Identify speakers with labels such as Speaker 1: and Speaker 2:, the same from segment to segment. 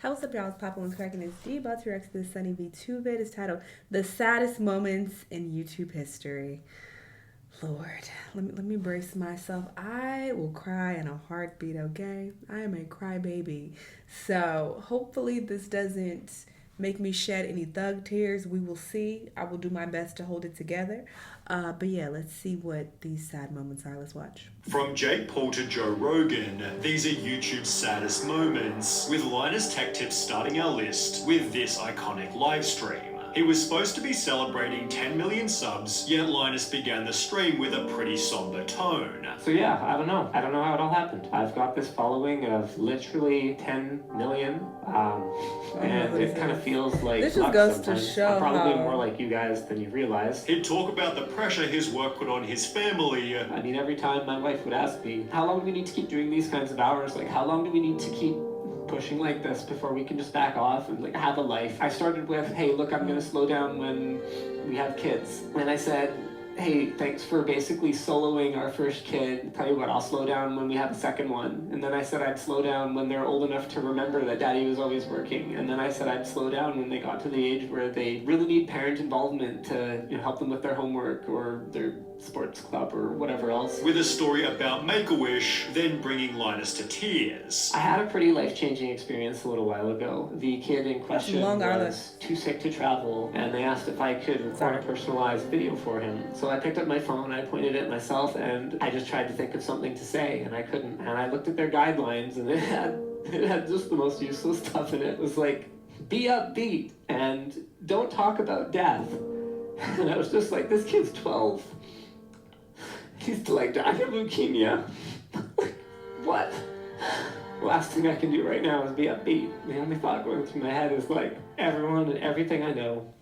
Speaker 1: How's up, y'all? It's Papa One's cracking. It's D about to react to this Sunny V2 vid. It's titled "The Saddest Moments in YouTube History." Lord, let me brace myself. I will cry in a heartbeat. Okay, I am a crybaby. So hopefully this doesn't make me shed any thug tears. We will see. I will do my best to hold it together. But yeah, let's see what these sad moments are. Let's watch.
Speaker 2: From Jake Paul to Joe Rogan, these are YouTube's saddest moments, with Linus Tech Tips starting our list with this iconic live stream. He was supposed to be celebrating 10 million subs, yet Linus began the stream with a pretty somber tone.
Speaker 3: So yeah, I don't know how it all happened. I've got this following of literally 10 million, and it kind of feels like
Speaker 1: this just goes to show
Speaker 3: I'm probably more like you guys than you realize.
Speaker 2: He'd talk about the pressure his work put on his family.
Speaker 3: I mean, every time my wife would ask me, how long do we need to keep doing these kinds of hours? Like, how long do we need to keep pushing like this before we can just back off and like have a life? I started with, hey, look, I'm gonna slow down when we have kids. And I said, hey, thanks for basically soloing our first kid. Tell you what, I'll slow down when we have a second one. And then I said I'd slow down when they're old enough to remember that daddy was always working. And then I said I'd slow down when they got to the age where they really need parent involvement to, you know, help them with their homework or their sports club or whatever else.
Speaker 2: With a story about Make-A-Wish, then bringing Linus to tears.
Speaker 3: I had a pretty life-changing experience a little while ago. The kid in question was too sick to travel, and they asked if I could record a personalized video for him. So I picked up my phone, I pointed it at myself, and I just tried to think of something to say, and I couldn't. And I looked at their guidelines, and it had just the most useless stuff in it. It was like, be upbeat, and don't talk about death. And I was just like, this kid's 12. He's like dying of leukemia. What? Last thing I can do right now is be upbeat. The only thought going through my head is like, everyone and everything I know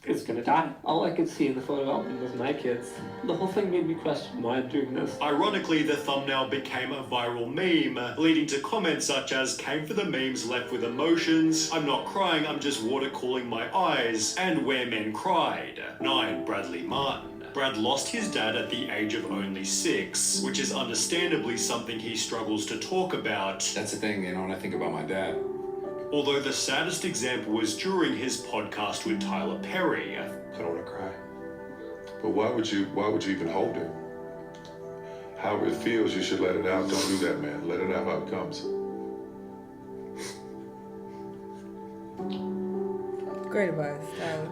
Speaker 3: is gonna die. All I could see in the photo album was my kids. The whole thing made me question why I'm doing this.
Speaker 2: Ironically, the thumbnail became a viral meme, leading to comments such as, came for the memes left with emotions, I'm not crying, I'm just water cooling my eyes, and where men cried. 9. Bradley Martin. Brad lost his dad at the age of only 6, which is understandably something he struggles to talk about.
Speaker 4: That's the thing, when I think about my dad.
Speaker 2: Although the saddest example was during his podcast with Tyler Perry.
Speaker 5: I don't want to cry. But why would you even hold it? However it feels, you should let it out. Don't do that, man. Let it out how it comes.
Speaker 1: Great advice, Tyler.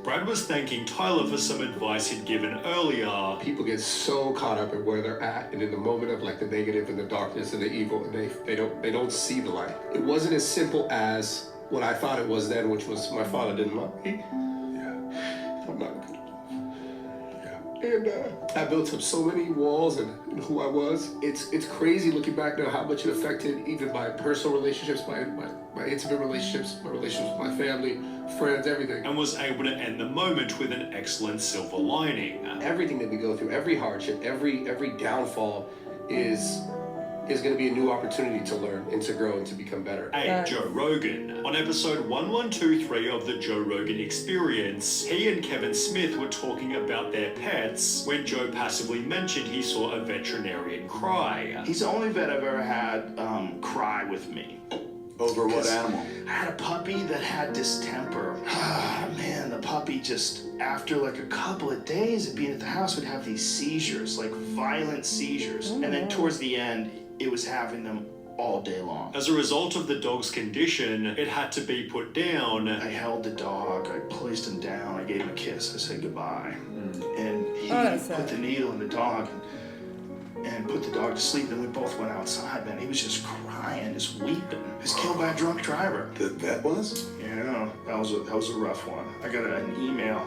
Speaker 2: Brad was thanking Tyler for some advice he'd given earlier.
Speaker 6: People get so caught up in where they're at and in the moment of like the negative and the darkness and the evil, and they don't see the light. It wasn't as simple as what I thought it was then, which was my father didn't love me.
Speaker 5: Yeah.
Speaker 6: I'm not good enough. Yeah. And I built up so many walls and who I was. It's crazy looking back now how much it affected even my personal relationships, my intimate relationships, my relationships with my family, friends, everything.
Speaker 2: And was able to end the moment with an excellent silver lining.
Speaker 6: Everything that we go through, every hardship, every downfall is going to be a new opportunity to learn and to grow and to become better.
Speaker 2: 8. Joe Rogan. On episode 1123 of the Joe Rogan Experience, he and Kevin Smith were talking about their pets when Joe passively mentioned he saw a veterinarian cry.
Speaker 7: He's the only vet I've ever had cry with me.
Speaker 4: Over what animal?
Speaker 7: I had a puppy that had distemper. Man, the puppy just, after like a couple of days of being at the house, would have these seizures, like violent seizures. And then towards the end, it was having them all day long.
Speaker 2: As a result of the dog's condition, it had to be put down.
Speaker 7: I held the dog, I placed him down, I gave him a kiss, I said goodbye. And he put the needle in the dog and put the dog to sleep, and we both went outside, man. He was just crying, just weeping. He was killed by a drunk driver.
Speaker 5: The vet was?
Speaker 7: Yeah, that was a rough one. I got an email,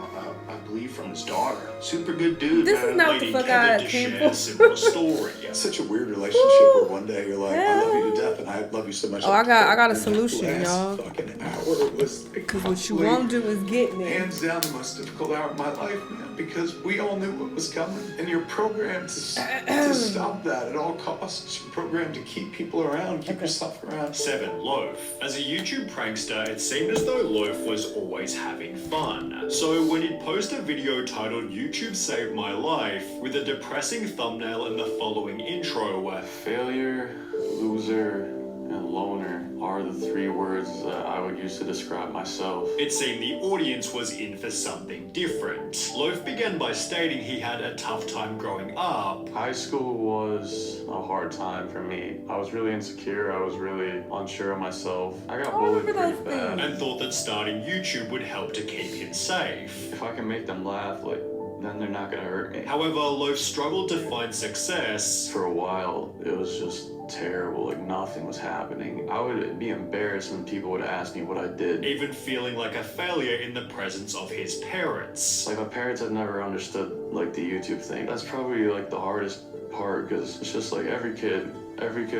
Speaker 7: I believe, from his daughter. Super good dude.
Speaker 1: This is not what the fuck I came for.
Speaker 2: Similar story.
Speaker 5: Such a weird relationship where one day you're like, I love you to death and I love you so much.
Speaker 1: Oh, I got a solution, y'all.
Speaker 5: Fucking hour was
Speaker 1: because what you won't do is get me.
Speaker 5: Hands down the most difficult hour of my life, man, because we all knew what was coming. And you're programmed to stop that at all costs. You're programmed to keep people around, keep yourself around.
Speaker 2: 7. Lofe. As a YouTube prankster, it seemed as though Lofe was always having fun. So when he'd post a video titled YouTube Saved My Life with a depressing thumbnail and the following intro,
Speaker 3: Failure, loser, and loner.
Speaker 8: are the 3 words that I would use to describe myself.
Speaker 2: It seemed the audience was in for something different. Lofe began by stating he had a tough time growing up.
Speaker 8: High school was a hard time for me. I was really insecure. I was really unsure of myself. I got bullied pretty bad.
Speaker 2: And thought that starting YouTube would help to keep him safe.
Speaker 8: If I can make them laugh, like, then they're not gonna hurt me.
Speaker 2: However, Lofe struggled to find success.
Speaker 8: For a while, it was just terrible, like nothing was happening. I would be embarrassed when people would ask me what I did.
Speaker 2: Even feeling like a failure in the presence of his parents.
Speaker 8: Like my parents had never understood like the YouTube thing. That's probably like the hardest part because it's just like every kid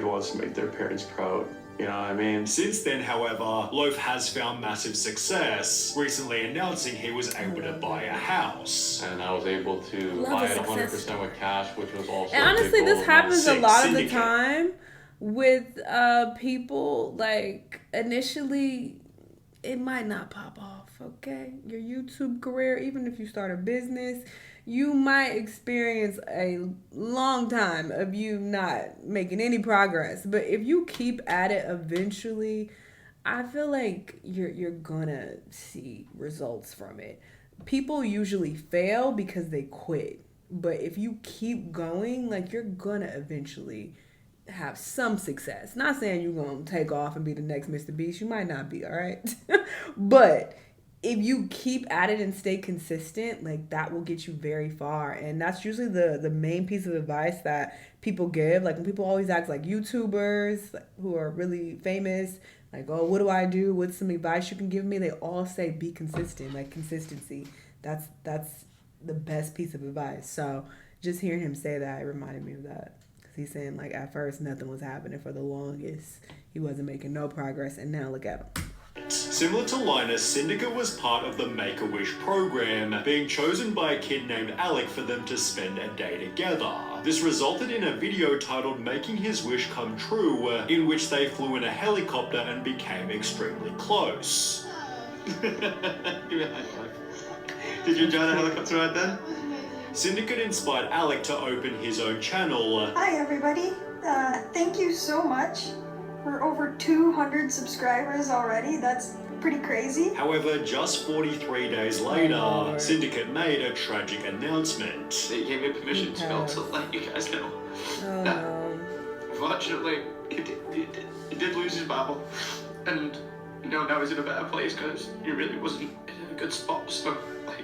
Speaker 8: wants to make their parents proud. You know what I mean?
Speaker 2: Since then, however, Lofe has found massive success, recently announcing he was able to buy a house.
Speaker 8: And I was able to buy it 100% with cash, which was also
Speaker 1: and honestly, this happens a lot of the time with people. Like, initially, it might not pop off, okay? Your YouTube career, even if you start a business, you might experience a long time of you not making any progress. But if you keep at it, eventually, I feel like you're gonna see results from it. People usually fail because they quit. But if you keep going, like, you're gonna eventually have some success. Not saying you're gonna take off and be the next Mr. Beast. You might not be, all right? But if you keep at it and stay consistent, like, that will get you very far. And that's usually the main piece of advice that people give. Like, when people always ask, like, YouTubers who are really famous, like, oh, what do I do? What's some advice you can give me? They all say be consistent, like consistency. That's the best piece of advice. So just hearing him say that, it reminded me of that. Because he's saying, like, at first nothing was happening for the longest. He wasn't making no progress. And now look at him.
Speaker 2: Similar to Linus, Syndicate was part of the Make-A-Wish program, being chosen by a kid named Alec for them to spend a day together. This resulted in a video titled Making His Wish Come True, in which they flew in a helicopter and became extremely close.
Speaker 3: Did you enjoy the helicopter ride then?
Speaker 2: Syndicate inspired Alec to open his own channel.
Speaker 9: Hi everybody, thank you so much. We're over 200 subscribers already. That's pretty crazy.
Speaker 2: However, just 43 days later, Syndicate made a tragic announcement.
Speaker 3: They gave me permission to go to let you guys know. Unfortunately, he did lose his battle. And, you know, now he's in a better place because he really wasn't in a good spot. So, like,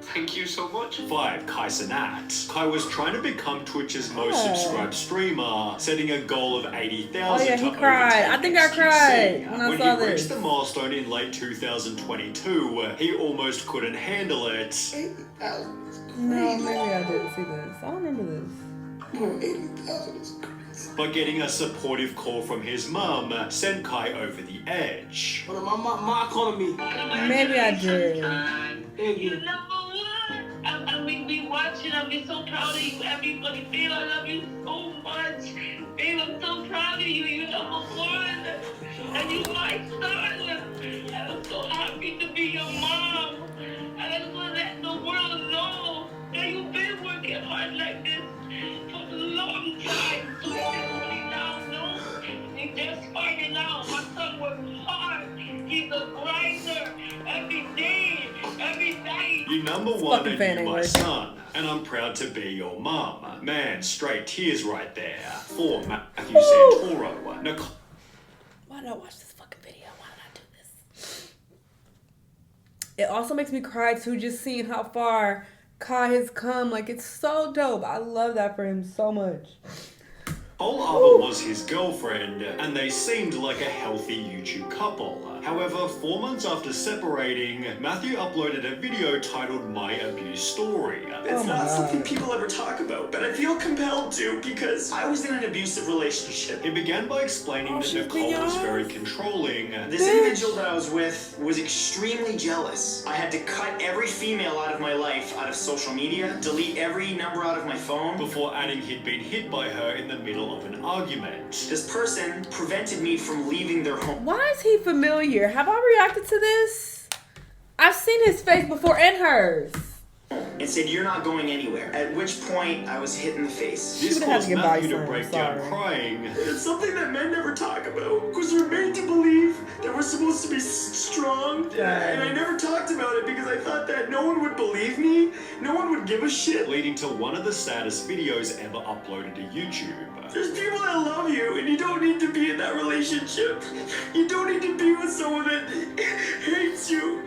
Speaker 3: thank you so much.
Speaker 2: 5. Cenat. Kai was trying to become Twitch's most subscribed streamer, setting a goal of 80,000
Speaker 1: Oh yeah, he cried. I think I cried when I saw this.
Speaker 2: When he reached the milestone in late 2022, he almost couldn't handle it.
Speaker 6: 80,000 is crazy.
Speaker 1: No, maybe I didn't see this. I don't remember this.
Speaker 6: No, 80,000 is crazy.
Speaker 2: But getting a supportive call from his mum sent Kai over the edge.
Speaker 10: But my mom calling me.
Speaker 1: Maybe I did.
Speaker 11: You're number one. I mean, we watching. I'm so proud of you. Everybody, babe, I love you so much. Babe, I'm so proud of you. You're number one. And you're my son. And I'm so happy to be your mom. And I just want to let the world know that you've been working hard like this for a long time. So everybody now knows. You're just finding out. My son works hard. He's a grinder every day, every night.
Speaker 2: You're number one and you're my son, and I'm proud to be your mum. Man, straight tears right there. 4. Matthew Santoro. Nicole.
Speaker 1: Why did I watch this fucking video? Why did I do this? It also makes me cry too, just seeing how far Kai has come. Like, it's so dope. I love that for him so much.
Speaker 2: Whole Arbor was his girlfriend, and they seemed like a healthy YouTube couple. However, 4 months after separating, Matthew uploaded a video titled My Abuse Story.
Speaker 12: It's not something people ever talk about, but I feel compelled to because I was in an abusive relationship.
Speaker 2: He began by explaining that Nicole was very controlling.
Speaker 12: This individual that I was with was extremely jealous. I had to cut every female out of my life, out of social media, delete every number out of my phone.
Speaker 2: Before adding he'd been hit by her in the middle of an argument.
Speaker 12: This person prevented me from leaving their home.
Speaker 1: Why is he familiar? Have I reacted to this? I've seen his face before and hers.
Speaker 12: and said, "You're not going anywhere." At which point, I was hit in the face.
Speaker 2: This caused Matthew to break down crying.
Speaker 12: It's something that men never talk about, because we're made to believe that we're supposed to be strong, and I never talked about it because I thought that no one would believe me, no one would give a shit.
Speaker 2: Leading to one of the saddest videos ever uploaded to YouTube.
Speaker 12: There's people that love you, and you don't need to be in that relationship. You don't need to be with someone that hates you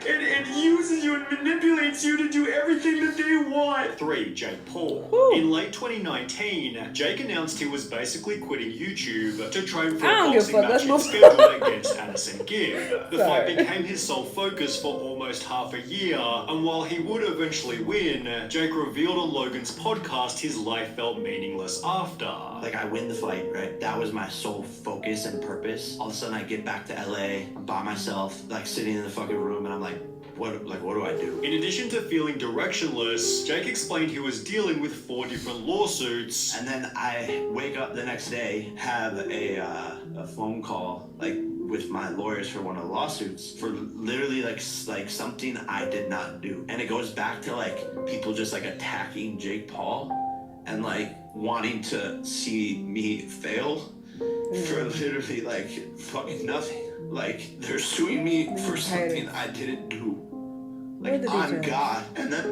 Speaker 12: and uses you and manipulates you to do everything that they want.
Speaker 2: 3. Jake Paul. In late 2019, Jake announced he was basically quitting YouTube to train for a boxing match scheduled against Addison Gibb. The fight became his sole focus for almost half a year, and while he would eventually win, Jake revealed on Logan's podcast his life felt meaningless after.
Speaker 10: Like, I win the fight, right? That was my sole focus and purpose. All of a sudden, I get back to LA, I'm by myself, like, sitting in the fucking room, and I'm like, what do I do?
Speaker 2: In addition to feeling directionless, Jake explained he was dealing with 4 different lawsuits.
Speaker 10: And then I wake up the next day, have a phone call, like, with my lawyers for one of the lawsuits for literally like something I did not do. And it goes back to like people just like attacking Jake Paul and like wanting to see me fail for literally like fucking nothing. Like they're suing me for something I didn't do. Like I'm God. And then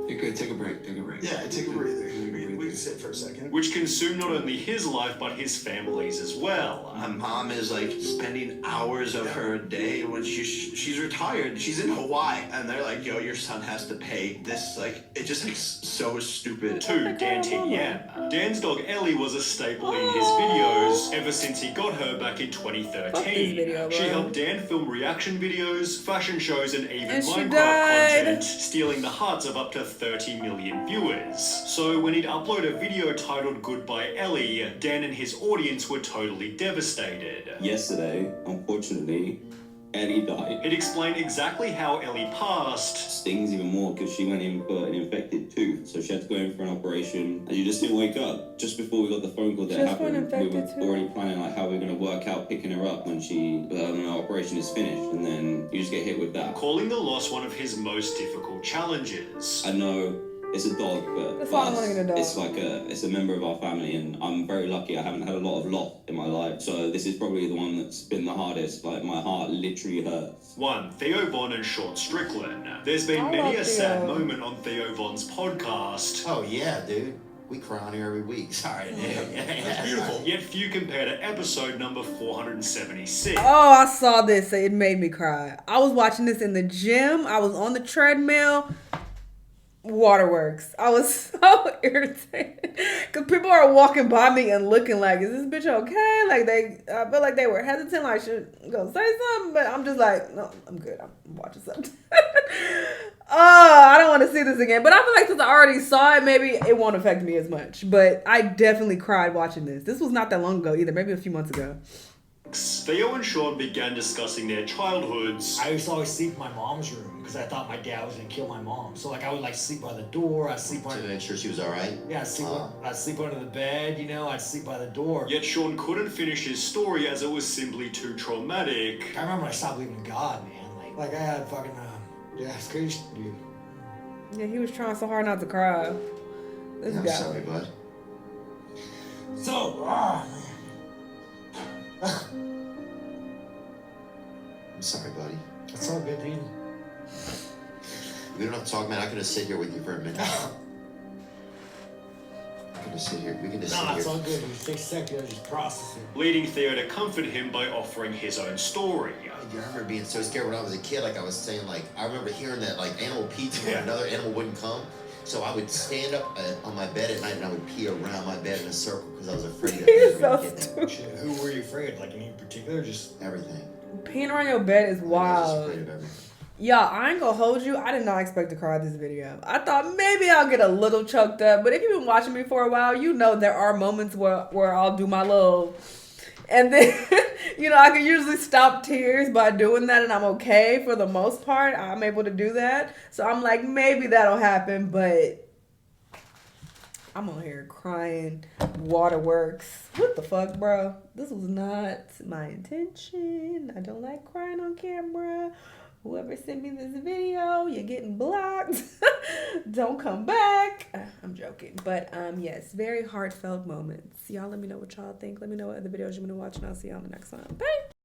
Speaker 4: you're good. Take a break. Take a break.
Speaker 7: Yeah, take a breather. We can sit for a second.
Speaker 2: Which consumed not only his life but his family's as well.
Speaker 10: My mom is like spending hours of her day when she's retired. She's in Hawaii, and they're like, "Yo, your son has to pay this." Like, it just like so stupid.
Speaker 2: 2. DanTDM. Dan's dog Ellie was a staple in his videos ever since he got her back in 2013. She helped Dan film reaction videos, fashion shows, and even Minecraft content, stealing the hearts of up to 30 million viewers. So when he'd upload a video titled Goodbye Ellie, Dan and his audience were totally devastated.
Speaker 13: Yesterday, unfortunately, Ellie died.
Speaker 2: It explained exactly how Ellie passed.
Speaker 13: Stings even more because she went in for an infected tooth, so she had to go in for an operation, and she just didn't wake up. Just before we got the phone call that happened, we were already planning like how we're going to work out picking her up when her operation is finished, and then you just get hit with that.
Speaker 2: Calling the loss one of his most difficult challenges.
Speaker 13: I know it's a dog, but it's a member of our family, and I'm very lucky. I haven't had a lot of loss in my life, so this is probably the one that's been the hardest. Like, my heart literally hurts.
Speaker 2: 1. Theo Von and Strickland. There's been many a sad moment on Theo Von's podcast.
Speaker 14: Oh yeah, dude. We cry on here every week. Sorry, dude.
Speaker 2: That's beautiful. Yet few compare to episode number 476.
Speaker 1: Oh, I saw this. It made me cry. I was watching this in the gym. I was on the treadmill. Waterworks. I was so irritated because people are walking by me and looking like, is this bitch okay? Like I feel like they were hesitant, like, should go say something, but I'm just like, no, I'm good. I'm watching something. I don't want to see this again. But I feel like since I already saw it, maybe it won't affect me as much. But I definitely cried watching this. This was not that long ago either, maybe a few months ago.
Speaker 2: Theo and Sean began discussing their childhoods.
Speaker 15: I used to always sleep in my mom's room because I thought my dad was gonna kill my mom. So like I would like sleep by the door. I'd sleep
Speaker 14: to make sure she was all right.
Speaker 15: Yeah, I'd sleep under the bed. You know, I'd sleep by the door.
Speaker 2: Yet Sean couldn't finish his story as it was simply too traumatic.
Speaker 15: I remember I stopped believing in God, man. Like I had fucking yeah, it's crazy, dude.
Speaker 1: Yeah, he was trying so hard not to cry. This
Speaker 14: I'm
Speaker 1: guy.
Speaker 14: sorry, bud.
Speaker 15: So,
Speaker 14: I'm sorry, buddy.
Speaker 15: That's all good, dude.
Speaker 14: We don't have to talk, man. I can just sit here with you for a minute. I can just sit here. We can just sit here.
Speaker 15: It's all good. You take a second, just process it.
Speaker 2: Leading Theo to comfort him by offering his own story.
Speaker 14: I remember being so scared when I was a kid. Like I was saying, like I remember hearing that like animal pizza when another animal wouldn't come. So I would stand up on my bed at night and I would pee around my bed in a circle because I was afraid of
Speaker 1: it.
Speaker 15: Who were you afraid of? Like any particular? Just
Speaker 14: everything.
Speaker 1: Peeing around your bed is wild.
Speaker 14: Everything.
Speaker 1: Yeah, I ain't gonna hold you. I did not expect to cry at this video. I thought maybe I'll get a little choked up, but if you've been watching me for a while, you know there are moments where I'll do my little, and then you know I can usually stop tears by doing that, and I'm okay for the most part. I'm able to do that, so I'm like maybe that'll happen, but I'm on here crying. Waterworks. What the fuck, bro? This was not my intention. I don't like crying on camera. Whoever sent me this video, you're getting blocked. Don't come back. I'm joking. But yes, very heartfelt moments. Y'all let me know what y'all think. Let me know what other videos you want to watch, and I'll see y'all in the next one. Bye.